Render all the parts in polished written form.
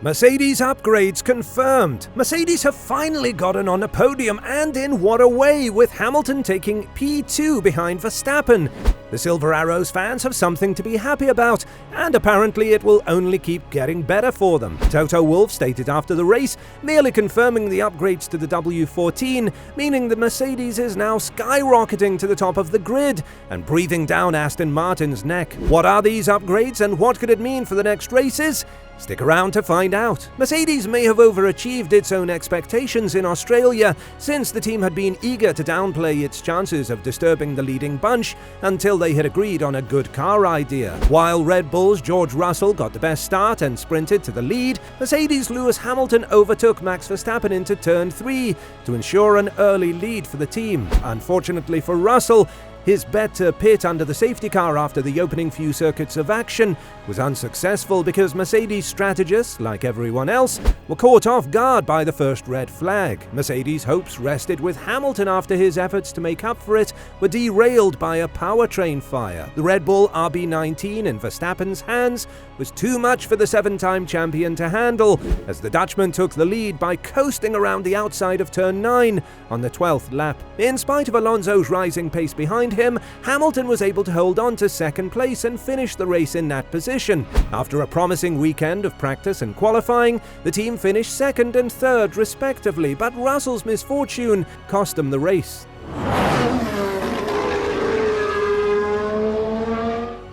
Mercedes upgrades confirmed. Mercedes have finally gotten on a podium, and in what a way, with Hamilton taking P2 behind Verstappen. The Silver Arrows fans have something to be happy about, and apparently it will only keep getting better for them. Toto Wolff stated after the race, merely confirming the upgrades to the W14, meaning the Mercedes is now skyrocketing to the top of the grid and breathing down Aston Martin's neck. What are these upgrades and what could it mean for the next races? Stick around to find out. Mercedes may have overachieved its own expectations in Australia, since the team had been eager to downplay its chances of disturbing the leading bunch until they had agreed on a good car idea. While Red Bull's George Russell got the best start and sprinted to the lead, Mercedes' Lewis Hamilton overtook Max Verstappen into turn 3 to ensure an early lead for the team. Unfortunately for Russell, his bet to pit under the safety car after the opening few circuits of action was unsuccessful because Mercedes strategists, like everyone else, were caught off guard by the first red flag. Mercedes' hopes rested with Hamilton after his efforts to make up for it were derailed by a powertrain fire. The Red Bull RB19 in Verstappen's hands was too much for the 7-time champion to handle, as the Dutchman took the lead by coasting around the outside of turn 9 on the 12th lap. In spite of Alonso's rising pace behind him, Hamilton was able to hold on to second place and finish the race in that position. After a promising weekend of practice and qualifying, the team finished second and third respectively, but Russell's misfortune cost them the race.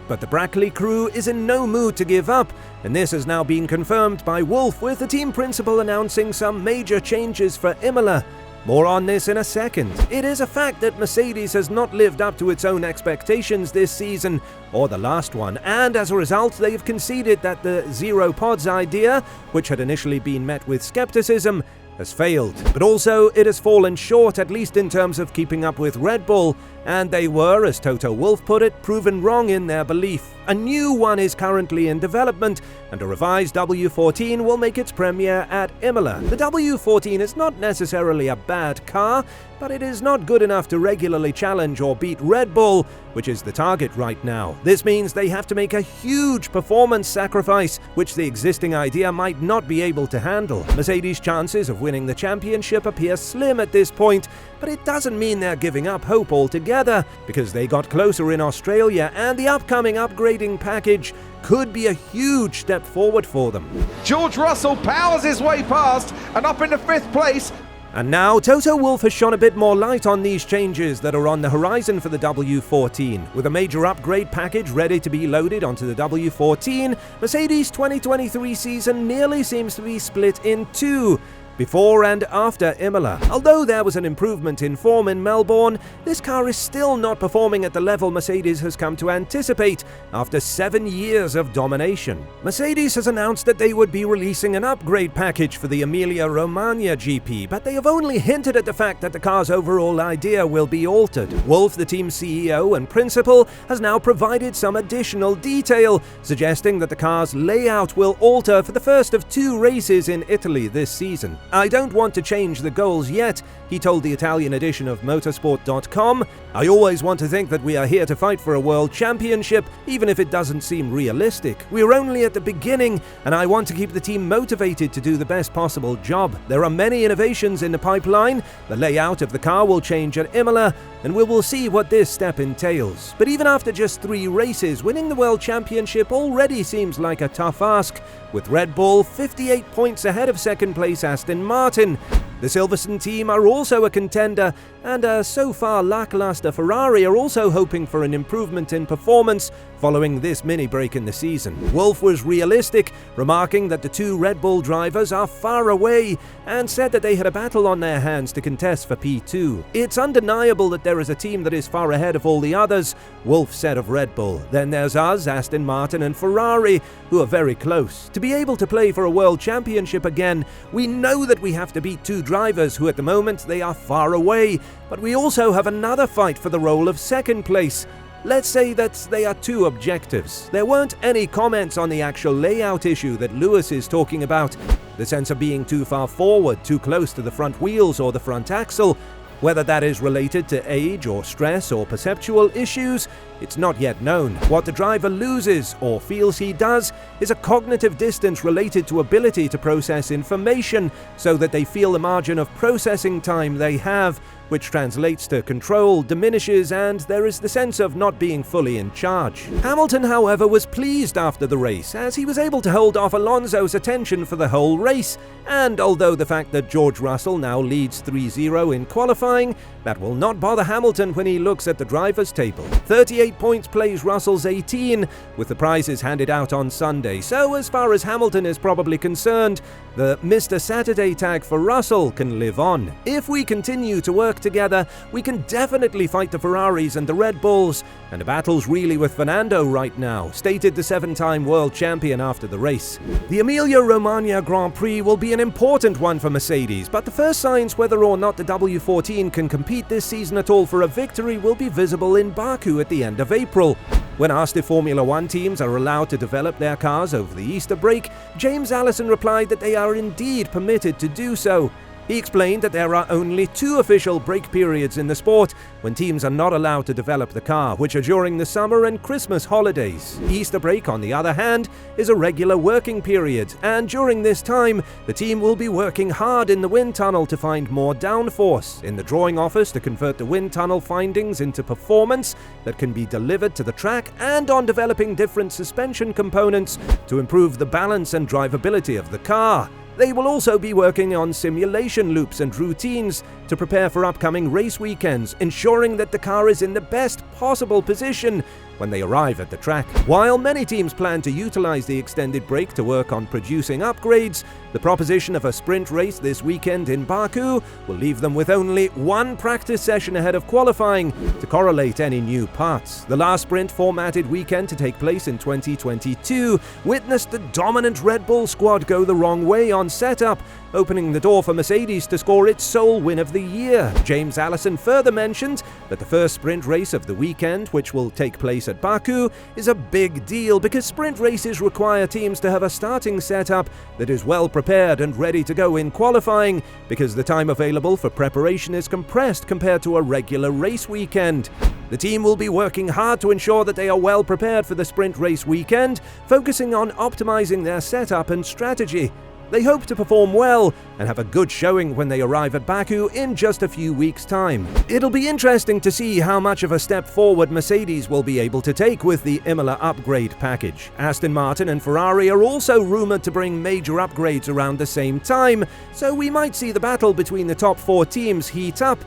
But the Brackley crew is in no mood to give up, and this has now been confirmed by Wolff, with the team principal announcing some major changes for Imola. More on this in a second. It is a fact that Mercedes has not lived up to its own expectations this season, or the last one, and as a result they have conceded that the zero pods idea, which had initially been met with skepticism, has failed. But also it has fallen short, at least in terms of keeping up with Red Bull, and they were, as Toto Wolff put it, proven wrong in their belief. A new one is currently in development, and a revised W14 will make its premiere at Imola. The W14 is not necessarily a bad car, but it is not good enough to regularly challenge or beat Red Bull, which is the target right now. This means they have to make a huge performance sacrifice, which the existing idea might not be able to handle. Mercedes' chances of winning the championship appear slim at this point, but it doesn't mean they're giving up hope altogether, because they got closer in Australia, and the upcoming upgrading package could be a huge step forward for them. George Russell powers his way past and up into 5th place. And now Toto Wolff has shone a bit more light on these changes that are on the horizon for the W14. With a major upgrade package ready to be loaded onto the W14, Mercedes' 2023 season nearly seems to be split in two, before and after Imola. Although there was an improvement in form in Melbourne, this car is still not performing at the level Mercedes has come to anticipate after 7 years of domination. Mercedes has announced that they would be releasing an upgrade package for the Emilia-Romagna GP, but they have only hinted at the fact that the car's overall idea will be altered. Wolff, the team's CEO and principal, has now provided some additional detail, suggesting that the car's layout will alter for the first of 2 races in Italy this season. "I don't want to change the goals yet," he told the Italian edition of motorsport.com. "I always want to think that we are here to fight for a world championship, even if it doesn't seem realistic. We're only at the beginning, and I want to keep the team motivated to do the best possible job. There are many innovations in the pipeline. The layout of the car will change at Imola, and we will see what this step entails." But even after just 3 races, winning the World Championship already seems like a tough ask, with Red Bull 58 points ahead of second place Aston Martin. The Silverstone team are also a contender, and a so far lackluster Ferrari are also hoping for an improvement in performance following this mini break in the season. Wolff was realistic, remarking that the 2 Red Bull drivers are far away, and said that they had a battle on their hands to contest for P2. "It's undeniable that there is a team that is far ahead of all the others," Wolff said of Red Bull. "Then there's us, Aston Martin and Ferrari, who are very close. To be able to play for a world championship again, we know that we have to beat 2 drivers who at the moment they are far away, but we also have another fight for the role of second place. Let's say that they are 2 objectives." There weren't any comments on the actual layout issue that Lewis is talking about, the sense of being too far forward, too close to the front wheels or the front axle. Whether that is related to age or stress or perceptual issues It's not yet known. What the driver loses, or feels he does, is a cognitive distance related to ability to process information, so that they feel the margin of processing time they have, which translates to control, diminishes, and there is the sense of not being fully in charge. Hamilton, however, was pleased after the race, as he was able to hold off Alonso's attention for the whole race, and although the fact that George Russell now leads 3-0 in qualifying, that will not bother Hamilton when he looks at the drivers' table. 38 points plays Russell's 18, with the prizes handed out on Sunday, so as far as Hamilton is probably concerned, the Mr. Saturday tag for Russell can live on. If we continue to work together, we can definitely fight the Ferraris and the Red Bulls, and the battle's really with Fernando right now, stated the 7-time world champion after the race. The Emilia-Romagna Grand Prix will be an important one for Mercedes, but the first signs whether or not the W14 can compete this season at all for a victory will be visible in Baku at the end of April. When asked if Formula One teams are allowed to develop their cars over the Easter break, James Allison replied that they are indeed permitted to do so. He explained that there are only 2 official break periods in the sport when teams are not allowed to develop the car, which are during the summer and Christmas holidays. Easter break, on the other hand, is a regular working period, and during this time, the team will be working hard in the wind tunnel to find more downforce, in the drawing office to convert the wind tunnel findings into performance that can be delivered to the track, and on developing different suspension components to improve the balance and drivability of the car. They will also be working on simulation loops and routines to prepare for upcoming race weekends, ensuring that the car is in the best possible position when they arrive at the track. While many teams plan to utilize the extended break to work on producing upgrades, the proposition of a sprint race this weekend in Baku will leave them with only 1 practice session ahead of qualifying to correlate any new parts. The last sprint formatted weekend to take place in 2022 witnessed the dominant Red Bull squad go the wrong way on setup, opening the door for Mercedes to score its sole win of the year. James Allison further mentioned that the first sprint race of the weekend, which will take place at Baku, is a big deal because sprint races require teams to have a starting setup that is well prepared and ready to go in qualifying, because the time available for preparation is compressed compared to a regular race weekend. The team will be working hard to ensure that they are well prepared for the sprint race weekend, focusing on optimizing their setup and strategy. They hope to perform well and have a good showing when they arrive at Baku in just a few weeks' time. It'll be interesting to see how much of a step forward Mercedes will be able to take with the Imola upgrade package. Aston Martin and Ferrari are also rumored to bring major upgrades around the same time, so we might see the battle between the top 4 teams heat up.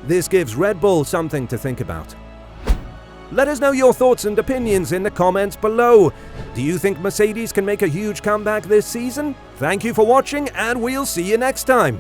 This gives Red Bull something to think about. Let us know your thoughts and opinions in the comments below. Do you think Mercedes can make a huge comeback this season? Thank you for watching, and we'll see you next time.